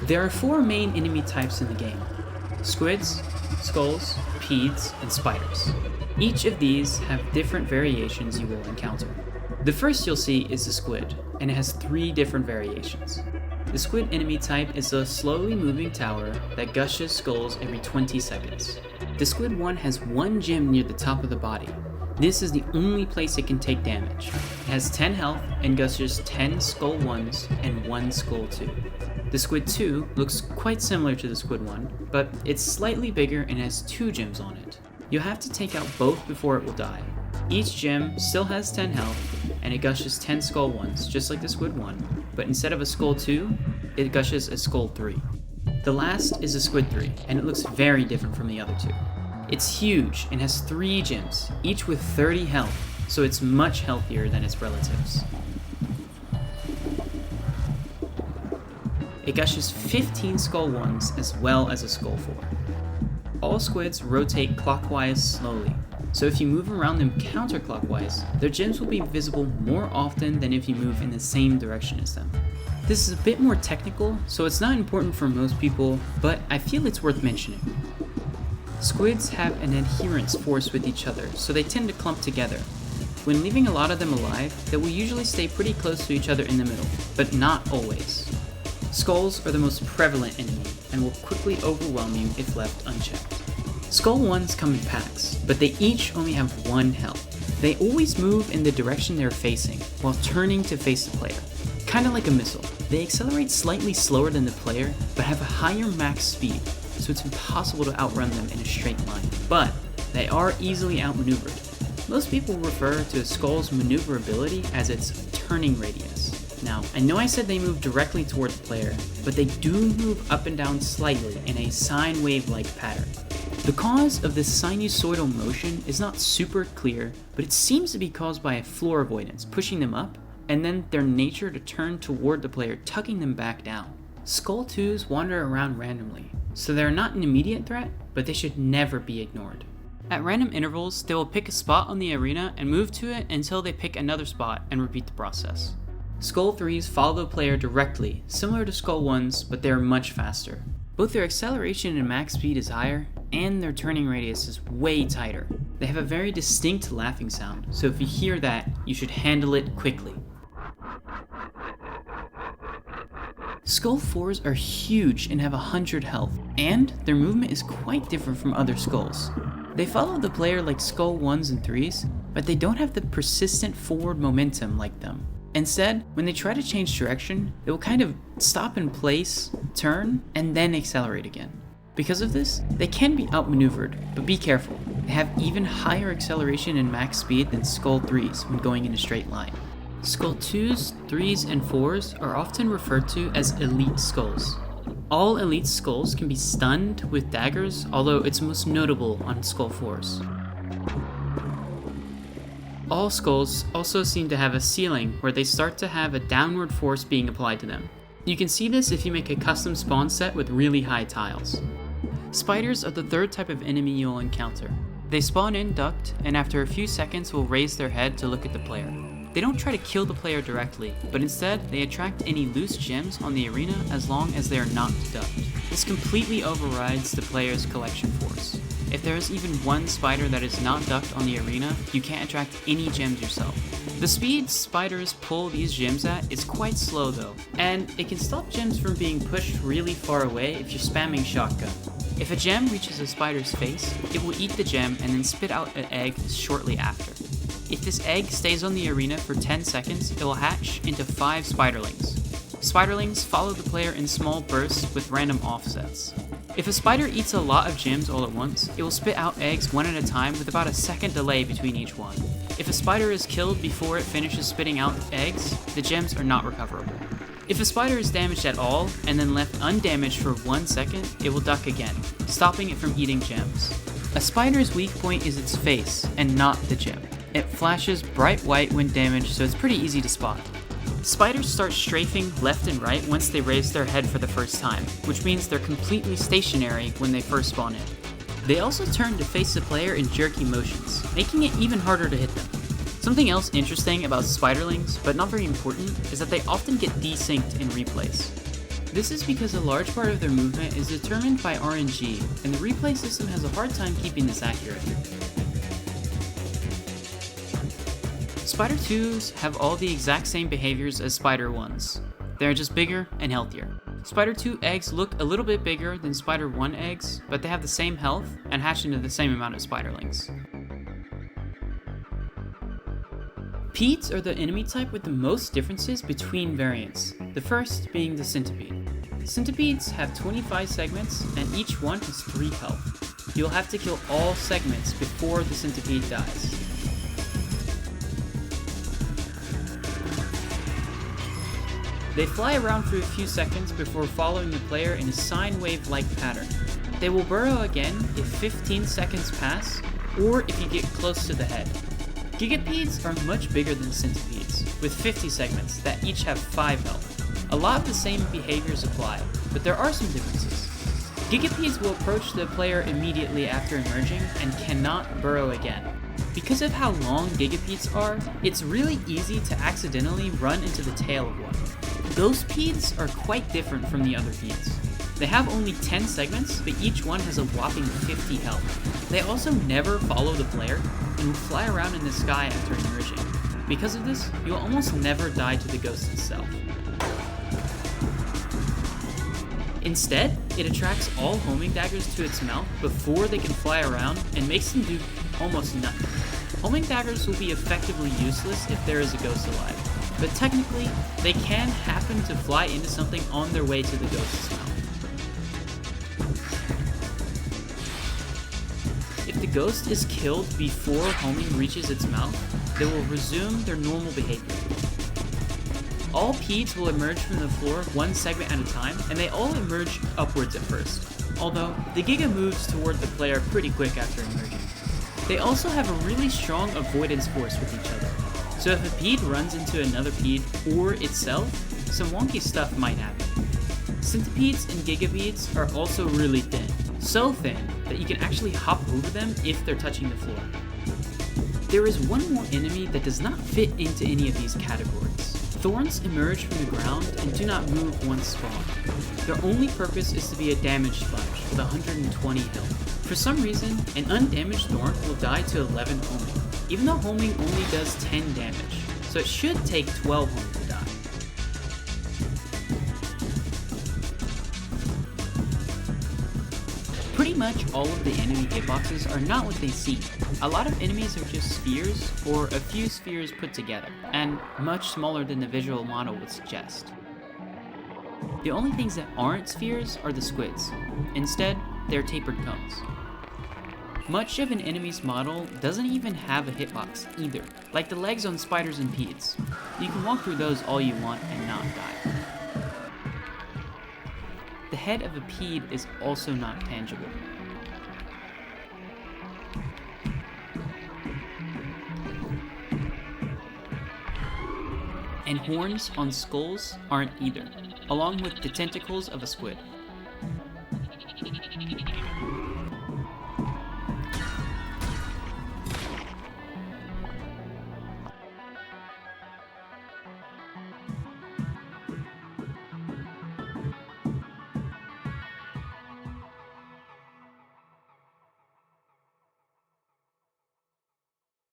There are 4 main enemy types in the game: squids, skulls, pedes, and spiders. Each of these have different variations you will encounter. The first you'll see is the squid, and it has 3 different variations. The squid enemy type is a slowly moving tower that gushes skulls every 20 seconds. The squid one has 1 gem near the top of the body. This is the only place it can take damage. It has 10 health and gushes 10 skull 1s and 1 skull 2. The squid 2 looks quite similar to the squid 1, but it's slightly bigger and has 2 gems on it. You'll have to take out both before it will die. Each gem still has 10 health, and it gushes 10 skull 1s, just like the squid 1, but instead of a skull 2, it gushes a skull 3. The last is a squid 3, and it looks very different from the other 2. It's huge and has 3 gems, each with 30 health, so it's much healthier than its relatives. It gushes 15 skull 1s as well as a skull 4. All squids rotate clockwise slowly, so if you move around them counterclockwise, their gems will be visible more often than if you move in the same direction as them. This is a bit more technical, so it's not important for most people, but I feel it's worth mentioning. Squids have an adherence force with each other, so they tend to clump together. When leaving a lot of them alive, they will usually stay pretty close to each other in the middle, but not always. Skulls are the most prevalent enemy, and will quickly overwhelm you if left unchecked. Skull 1s come in packs, but they each only have 1 health. They always move in the direction they're facing, while turning to face the player. Kinda like a missile. They accelerate slightly slower than the player, but have a higher max speed, so it's impossible to outrun them in a straight line. But they are easily outmaneuvered. Most people refer to a skull's maneuverability as its turning radius. Now, I know I said they move directly toward the player, but they do move up and down slightly in a sine wave-like pattern. The cause of this sinusoidal motion is not super clear, but it seems to be caused by a floor avoidance, pushing them up, and then their nature to turn toward the player, tugging them back down. Skull 2s wander around randomly, so they're not an immediate threat, but they should never be ignored. At random intervals, they will pick a spot on the arena and move to it until they pick another spot and repeat the process. Skull 3s follow the player directly, similar to Skull 1s, but they are much faster. Both their acceleration and max speed is higher, and their turning radius is way tighter. They have a very distinct laughing sound, so if you hear that, you should handle it quickly. Skull 4s are huge and have 100 health, and their movement is quite different from other skulls. They follow the player like Skull 1s and 3s, but they don't have the persistent forward momentum like them. Instead, when they try to change direction, they will kind of stop in place, turn, and then accelerate again. Because of this, they can be outmaneuvered, but be careful. They have even higher acceleration and max speed than Skull 3s when going in a straight line. Skull 2s, 3s, and 4s are often referred to as elite skulls. All elite skulls can be stunned with daggers, although it's most notable on Skull 4s. All skulls also seem to have a ceiling where they start to have a downward force being applied to them. You can see this if you make a custom spawn set with really high tiles. Spiders are the 3rd type of enemy you'll encounter. They spawn in ducked, and after a few seconds will raise their head to look at the player. They don't try to kill the player directly, but instead they attract any loose gems on the arena as long as they are not ducked. This completely overrides the player's collection force. If there is even one spider that is not ducked on the arena, you can't attract any gems yourself. The speed spiders pull these gems at is quite slow though, and it can stop gems from being pushed really far away if you're spamming shotgun. If a gem reaches a spider's face, it will eat the gem and then spit out an egg shortly after. If this egg stays on the arena for 10 seconds, it will hatch into 5 spiderlings. Spiderlings follow the player in small bursts with random offsets. If a spider eats a lot of gems all at once, it will spit out eggs one at a time with about a second delay between each one. If a spider is killed before it finishes spitting out eggs, the gems are not recoverable. If a spider is damaged at all and then left undamaged for 1 second, it will duck again, stopping it from eating gems. A spider's weak point is its face and not the gem. It flashes bright white when damaged, so it's pretty easy to spot. Spiders start strafing left and right once they raise their head for the first time, which means they're completely stationary when they first spawn in. They also turn to face the player in jerky motions, making it even harder to hit them. Something else interesting about spiderlings, but not very important, is that they often get desynced in replays. This is because a large part of their movement is determined by RNG, and the replay system has a hard time keeping this accurate. Spider 2s have all the exact same behaviors as Spider 1s. They're just bigger and healthier. Spider 2 eggs look a little bit bigger than Spider 1 eggs, but they have the same health and hatch into the same amount of spiderlings. Pedes are the enemy type with the most differences between variants, the first being the Centipede. Centipedes have 25 segments and each one has 3 health. You'll have to kill all segments before the Centipede dies. They fly around for a few seconds before following the player in a sine wave-like pattern. They will burrow again if 15 seconds pass, or if you get close to the head. Gigapedes are much bigger than centipedes, with 50 segments that each have 5 health. A lot of the same behaviors apply, but there are some differences. Gigapedes will approach the player immediately after emerging and cannot burrow again. Because of how long Gigapedes are, it's really easy to accidentally run into the tail of one. Ghostpedes are quite different from the other pedes. They have only 10 segments, but each one has a whopping 50 health. They also never follow the player and will fly around in the sky after emerging. Because of this, you'll almost never die to the ghost itself. Instead, it attracts all homing daggers to its mouth before they can fly around and makes them do almost nothing. Homing daggers will be effectively useless if there is a ghost alive, but technically, they can happen to fly into something on their way to the ghost's mouth. If the ghost is killed before homing reaches its mouth, they will resume their normal behavior. All pedes will emerge from the floor one segment at a time, and they all emerge upwards at first, although the Giga moves toward the player pretty quick after emerging. They also have a really strong avoidance force with each other, so if a pede runs into another pede or itself, some wonky stuff might happen. Centipedes and gigapedes are also really thin, so thin that you can actually hop over them if they're touching the floor. There is one more enemy that does not fit into any of these categories. Thorns emerge from the ground and do not move once spawned. Their only purpose is to be a damage sponge with 120 health. For some reason, an undamaged Thorn will die to 11 homing, even though homing only does 10 damage, so it should take 12 homing to die. Pretty much all of the enemy hitboxes are not what they seem. A lot of enemies are just spheres, or a few spheres put together, and much smaller than the visual model would suggest. The only things that aren't spheres are the squids. Instead, they're tapered cones. Much of an enemy's model doesn't even have a hitbox either, like the legs on spiders and pedes. You can walk through those all you want and not die. The head of a pede is also not tangible. And horns on skulls aren't either, along with the tentacles of a squid.